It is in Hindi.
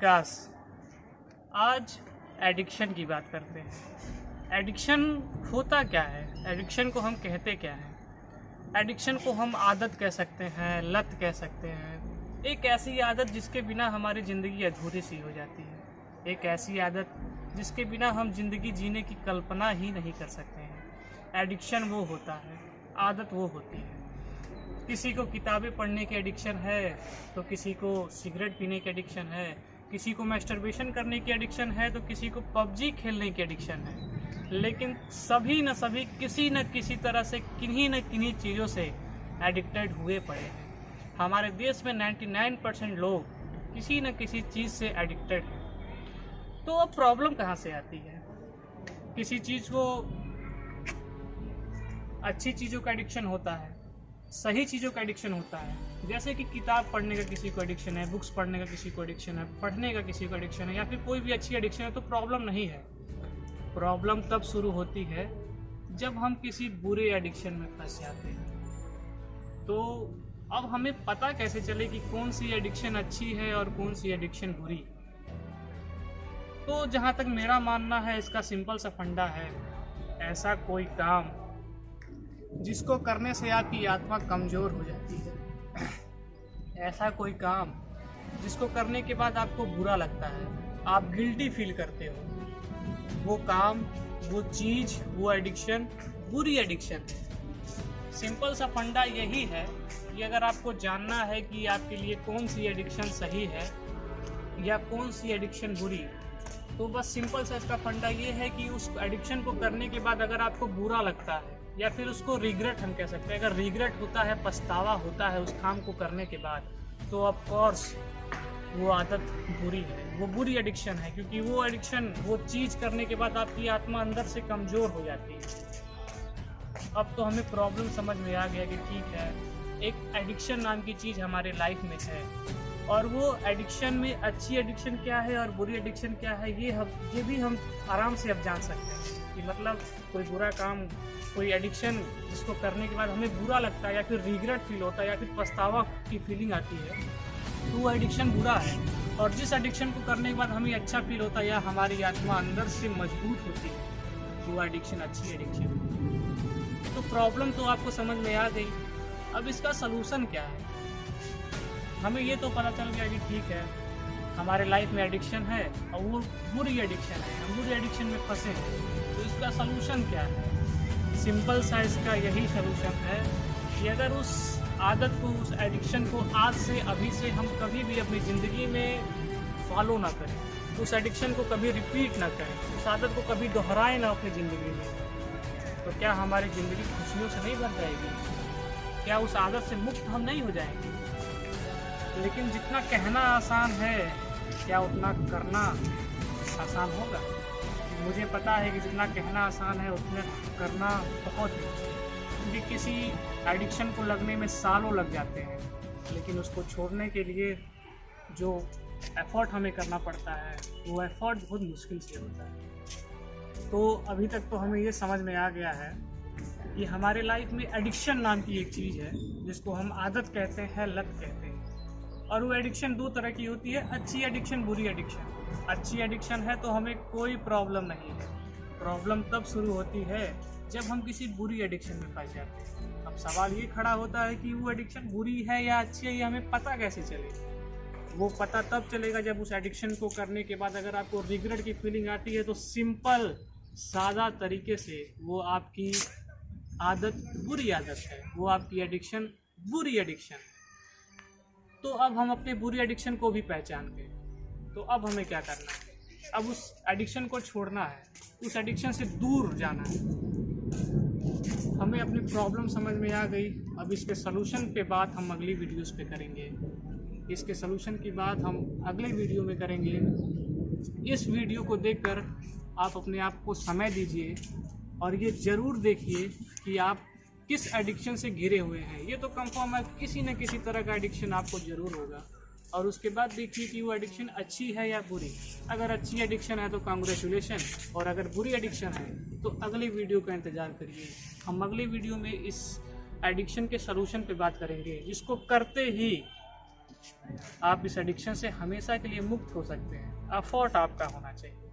विकास। आज एडिक्शन की बात करते हैं। एडिक्शन होता क्या है? एडिक्शन को हम कहते क्या हैं? एडिक्शन को हम आदत कह सकते हैं, लत कह सकते हैं। एक ऐसी आदत जिसके बिना हमारी ज़िंदगी अधूरी सी हो जाती है। एक ऐसी आदत जिसके बिना हम ज़िंदगी जीने की कल्पना ही नहीं कर सकते हैं। एडिक्शन वो होता है, आदत वो होती है। किसी को किताबें पढ़ने की एडिक्शन है, तो किसी को सिगरेट पीने की एडिक्शन है, किसी को मैस्टरबेशन करने की एडिक्शन है, तो किसी को पबजी खेलने की एडिक्शन है। लेकिन सभी न सभी किसी न किसी तरह से किन्हीं न किन्हीं चीज़ों से एडिक्टेड हुए पड़े हैं। हमारे देश में 99% लोग किसी न किसी चीज़ से एडिक्टेड हैं। तो अब प्रॉब्लम कहाँ से आती है? किसी चीज़ को, अच्छी चीज़ों का एडिक्शन होता है, सही चीज़ों का एडिक्शन होता है। जैसे कि किताब पढ़ने का किसी को एडिक्शन है, बुक्स पढ़ने का किसी को एडिक्शन है, पढ़ने का किसी को एडिक्शन है, या फिर कोई भी अच्छी एडिक्शन है, तो प्रॉब्लम नहीं है। प्रॉब्लम तब शुरू होती है जब हम किसी बुरे एडिक्शन में फंस जाते हैं। तो अब हमें पता कैसे चले कि कौन सी एडिक्शन अच्छी है और कौन सी एडिक्शन बुरी? तो जहाँ तक मेरा मानना है, इसका सिंपल सा फंडा है, ऐसा कोई काम जिसको करने से आपकी आत्मा कमज़ोर हो जाती है। ऐसा कोई काम जिसको करने के बाद आपको बुरा लगता है, आप गिल्टी फील करते हो। वो काम, वो चीज़, वो एडिक्शन बुरी एडिक्शन है। सिंपल सा फंडा यही है कि अगर आपको जानना है कि आपके लिए कौन सी एडिक्शन सही है या कौन सी एडिक्शन बुरी, तो बस सिंपल सा इसका फंडा ये है कि उस एडिक्शन को करने के बाद अगर आपको बुरा लगता है, या फिर उसको रिग्रेट हम कह सकते हैं, अगर रिग्रेट होता है, पछतावा होता है उस काम को करने के बाद, तो ऑफ कोर्स वो आदत बुरी है, वो बुरी एडिक्शन है। क्योंकि वो एडिक्शन, वो चीज़ करने के बाद आपकी आत्मा अंदर से कमज़ोर हो जाती है। अब तो हमें प्रॉब्लम समझ में आ गया कि ठीक है, एक एडिक्शन नाम की चीज़ हमारे लाइफ में है, और वो एडिक्शन में अच्छी एडिक्शन क्या है और बुरी एडिक्शन क्या है, ये भी हम आराम से अब जान सकते हैं। कि मतलब कोई बुरा काम, कोई एडिक्शन जिसको करने के बाद हमें बुरा लगता है, या फिर रिग्रेट फील होता है, या फिर पछतावा की फीलिंग आती है, तो वो एडिक्शन बुरा है। और जिस एडिक्शन को करने के बाद हमें अच्छा फील होता है या हमारी आत्मा अंदर से मजबूत होती है, वो एडिक्शन अच्छी एडिक्शन है। तो प्रॉब्लम तो आपको समझ में आ गई। अब इसका सलूशन क्या है? हमें ये तो पता चल गया कि ठीक है, हमारे लाइफ में एडिक्शन है और वो बुरी एडिक्शन है, हम बुरी एडिक्शन में फंसे हैं। तो इसका सलूशन क्या है? सिंपल सा इसका यही सलूशन है कि अगर उस आदत को, उस एडिक्शन को आज से, अभी से हम कभी भी अपनी ज़िंदगी में फॉलो ना करें, उस एडिक्शन को कभी रिपीट ना करें, उस आदत को कभी दोहराएं ना अपनी ज़िंदगी में, तो क्या हमारी ज़िंदगी खुशियों से नहीं भर जाएगी? क्या उस आदत से मुक्त हम नहीं हो जाएंगे? लेकिन जितना कहना आसान है, क्या उतना करना आसान होगा? मुझे पता है कि जितना कहना आसान है उतना करना बहुत मुश्किल है। क्योंकि किसी एडिक्शन को लगने में सालों लग जाते हैं, लेकिन उसको छोड़ने के लिए जो एफ़र्ट हमें करना पड़ता है, वो एफ़र्ट बहुत मुश्किल से होता है। तो अभी तक तो हमें ये समझ में आ गया है कि हमारे लाइफ में एडिक्शन नाम की एक चीज़ है, जिसको हम आदत कहते हैं, लत कहते हैं। और वो एडिक्शन दो तरह की होती है, अच्छी एडिक्शन, बुरी एडिक्शन। अच्छी एडिक्शन है तो हमें कोई प्रॉब्लम नहीं है। प्रॉब्लम तब शुरू होती है जब हम किसी बुरी एडिक्शन में फंस जाते हैं। अब सवाल ये खड़ा होता है कि वो एडिक्शन बुरी है या अच्छी है, ये हमें पता कैसे चलेगा? वो पता तब चलेगा जब उस एडिक्शन को करने के बाद अगर आपको रिग्रेट की फीलिंग आती है, तो सिंपल सादा तरीके से वो आपकी आदत बुरी आदत है, वो आपकी एडिक्शन बुरी एडिक्शन है। तो अब हम अपने बुरी एडिक्शन को भी पहचान गए, तो अब हमें क्या करना है? अब उस एडिक्शन को छोड़ना है, उस एडिक्शन से दूर जाना है। हमें अपनी प्रॉब्लम समझ में आ गई। अब इसके सलूशन पे बात हम अगली वीडियोस पे करेंगे। इसके सलूशन की बात हम अगले वीडियो में करेंगे। इस वीडियो को देखकर आप अपने आप को समय दीजिए और ये ज़रूर देखिए कि आप किस एडिक्शन से घिरे हुए हैं। ये तो कंफर्म है, किसी न किसी तरह का एडिक्शन आपको ज़रूर होगा। और उसके बाद देखिए कि वो एडिक्शन अच्छी है या बुरी। अगर अच्छी एडिक्शन है तो कांग्रेचुलेशन, और अगर बुरी एडिक्शन है तो अगली वीडियो का इंतज़ार करिए। हम अगली वीडियो में इस एडिक्शन के सलूशन पे बात करेंगे, जिसको करते ही आप इस एडिक्शन से हमेशा के लिए मुक्त हो सकते हैं। एफर्ट आपका होना चाहिए।